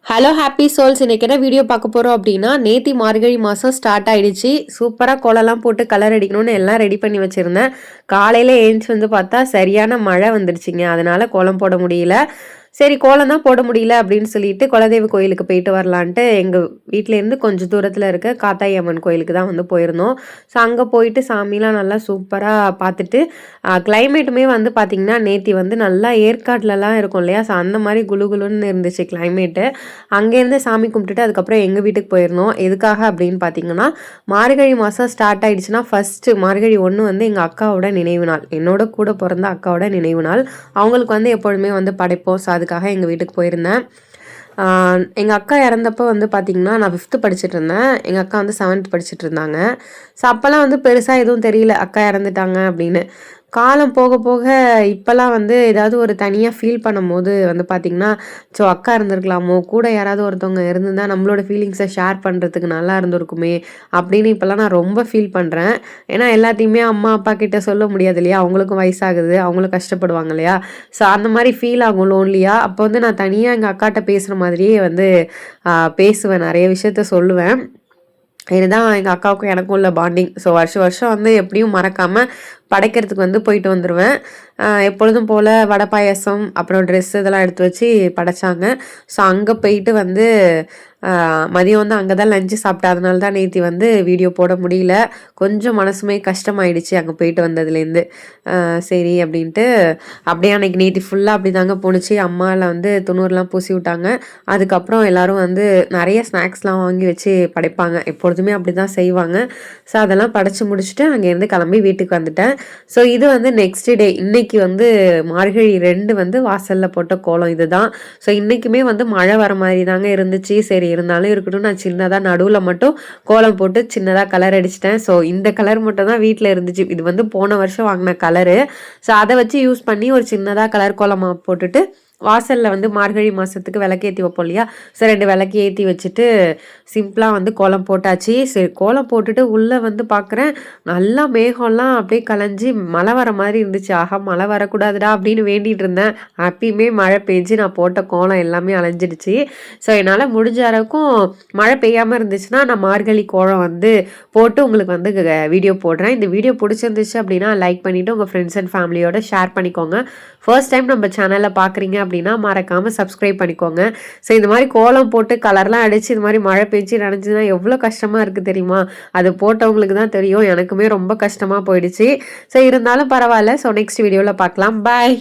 Hello happy souls. இன்னைக்கு என்ன video பார்க்க போகிறோம் அப்படின்னா, நேத்தி மார்கழி மாதம் ஸ்டார்ட் ஆயிடுச்சு. சூப்பராக கோலம்லாம் போட்டு கலர் அடிக்கணும்னு எல்லாம் ரெடி பண்ணி வச்சுருந்தேன். காலையில் ஏஞ்சி வந்து பார்த்தா சரியான மழை வந்துடுச்சிங்க. அதனால கோலம் போட முடியல. சரி கோலம் தான் போட முடியல அப்படின்னு சொல்லிட்டு குலதெய்வ கோயிலுக்கு போயிட்டு வரலான்ட்டு எங்கள் வீட்டிலேருந்து கொஞ்சம் தூரத்தில் இருக்க காத்தாயி அம்மன் கோயிலுக்கு தான் வந்து போயிருந்தோம். ஸோ அங்கே போயிட்டு சாமிலாம் நல்லா சூப்பராக பார்த்துட்டு கிளைமேட்டுமே வந்து பார்த்திங்கன்னா நேத்தி வந்து நல்லா ஏற்காட்டிலலாம் இருக்கும் இல்லையா, ஸோ அந்த மாதிரி குளு குளுன்னு இருந்துச்சு கிளைமேட்டு. அங்கேருந்து சாமி கும்பிட்டுட்டு அதுக்கப்புறம் எங்கள் வீட்டுக்கு போயிருந்தோம். எதுக்காக அப்படின்னு பார்த்தீங்கன்னா, மார்கழி மாதம் ஸ்டார்ட் ஆகிடுச்சுன்னா ஃபஸ்ட்டு மார்கழி 1 வந்து எங்கள் அக்காவோட நினைவு நாள், என்னோட கூட பிறந்த அக்காவோட நினைவு நாள். அவங்களுக்கு வந்து எப்பொழுதுமே வந்து படைப்போம். ஸோ அதுக்காக எங்கள் வீட்டுக்கு போயிருந்தேன். எங்கள் அக்கா இறந்தப்போ வந்து பார்த்திங்கன்னா நான் 5th படிச்சுட்டு இருந்தேன். எங்கள் அக்கா வந்து 7th படிச்சுட்டு இருந்தாங்க. ஸோ அப்போல்லாம் வந்து பெருசாக எதுவும் தெரியல அக்கா இறந்துட்டாங்க அப்படின்னு. காலம் போக போக இப்போல்லாம் வந்து ஏதாவது ஒரு தனியாக ஃபீல் பண்ணும்போது வந்து பார்த்திங்கன்னா, ஸோ அக்கா இருந்திருக்கலாமோ, கூட யாராவது ஒருத்தவங்க இருந்திருந்தா நம்மளோட ஃபீலிங்ஸை ஷேர் பண்ணுறதுக்கு நல்லா இருந்திருக்குமே அப்படின்னு இப்போல்லாம் நான் ரொம்ப ஃபீல் பண்ணுறேன். ஏன்னா எல்லாத்தையுமே அம்மா அப்பா கிட்ட சொல்ல முடியாது இல்லையா, அவங்களுக்கும் வயசாகுது, அவங்களும் கஷ்டப்படுவாங்க இல்லையா. ஸோ அந்த மாதிரி ஃபீல் ஆகும் லோன்லியா. அப்போ வந்து நான் தனியாக எங்கள் அக்காட்ட பேசுகிற மாதிரியே வந்து பேசுவேன், நிறைய விஷயத்த சொல்லுவேன். இதுதான் எங்கள் அக்காவுக்கும் எனக்கும் உள்ள பாண்டிங். ஸோ வருஷம் வருஷம் வந்து எப்படியும் மறக்காமல் படைக்கிறதுக்கு வந்து போயிட்டு வந்துடுவேன். எப்பொழுதும் போல் வடை பாயாசம் அப்புறம் ட்ரெஸ் இதெல்லாம் எடுத்து வச்சு படைச்சாங்க. ஸோ அங்கே போயிட்டு வந்து மதியம் வந்து அங்கே தான் லஞ்சு சாப்பிட்டேன். அதனால தான் நேற்று வந்து வீடியோ போட முடியல. கொஞ்சம் மனசுமே கஷ்டமாயிடுச்சு அங்கே போயிட்டு வந்ததுலேருந்து. சரி அப்படின்ட்டு அப்படியே அன்றைக்கி நேற்று ஃபுல்லாக அப்படி தாங்க போணுச்சு. அம்மாவில் வந்து துணூர்லாம் பூசி விட்டாங்க. அதுக்கப்புறம் எல்லோரும் வந்து நிறைய ஸ்நாக்ஸ்லாம் வாங்கி வச்சு படைப்பாங்க. எப்பொழுதுமே அப்படி தான் செய்வாங்க. ஸோ அதெல்லாம் படைச்சி முடிச்சுட்டு அங்கேருந்து கிளம்பி வீட்டுக்கு வந்துட்டேன். ஸோ இது வந்து நெக்ஸ்ட் டே இன்னைக்கு வந்து மார்கழி 2 வந்து வாசலில் போட்ட கோலம் இதுதான். ஸோ இன்றைக்குமே வந்து மழை வர மாதிரி தாங்க இருந்துச்சு. சரி இருந்தாலும் இருக்கட்டும், நான் சின்னதாக நடுவில் மட்டும் கோலம் போட்டு சின்னதாக கலர் அடிச்சிட்டேன். ஸோ இந்த கலர் மட்டும் தான் வீட்டில் இருந்துச்சு. இது வந்து போன வருஷம் வாங்கின கலரு. ஸோ அதை வச்சு யூஸ் பண்ணி ஒரு சின்னதாக கலர் கோலமாக போட்டுட்டு வாசலில் வந்து மார்கழி மாதத்துக்கு விளக்கேற்றி வைப்போம் இல்லையா, ஸோ 2 விளக்கு ஏற்றி வச்சுட்டு சிம்பிளாக வந்து கோலம் போட்டாச்சு. சரி கோலம் போட்டுட்டு உள்ளே வந்து பார்க்குறேன், நல்லா மேகம்லாம் அப்படியே கலைஞ்சி மழை வர மாதிரி இருந்துச்சு. ஆஹா மழை வரக்கூடாதுடா அப்படின்னு வேண்டிகிட்டு இருந்தேன். அப்பயுமே மழை பெஞ்சு நான் போட்ட கோலம் எல்லாமே அலைஞ்சிடுச்சு. ஸோ என்னால் முடிஞ்ச அளவுக்கும் மழை பெய்யாமல் இருந்துச்சுன்னா நான் மார்கழி கோலம் வந்து போட்டு உங்களுக்கு வந்து வீடியோ போடுறேன். இந்த வீடியோ பிடிச்சிருந்துச்சு அப்படின்னா லைக் பண்ணிவிட்டு உங்கள் ஃப்ரெண்ட்ஸ் அண்ட் ஃபேமிலியோட ஷேர் பண்ணிக்கோங்க. ஃபர்ஸ்ட் டைம் நம்ம சேனலில் பார்க்குறீங்க அப்படின்னா மறக்காமல் சப்ஸ்கிரைப் பண்ணிக்கோங்க. ஸோ இந்த மாதிரி கோலம் போட்டு கலர்லாம் அடித்து இது மாதிரி மழை பெஞ்சு நனைஞ்சுன்னா எவ்வளோ கஷ்டமாக இருக்குது தெரியுமா. அது போட்டவங்களுக்கு தான் தெரியும். எனக்குமே ரொம்ப கஷ்டமாக போயிடுச்சு. ஸோ இருந்தாலும் பரவாயில்ல. ஸோ நெக்ஸ்ட் வீடியோவில் பார்க்கலாம். பாய்.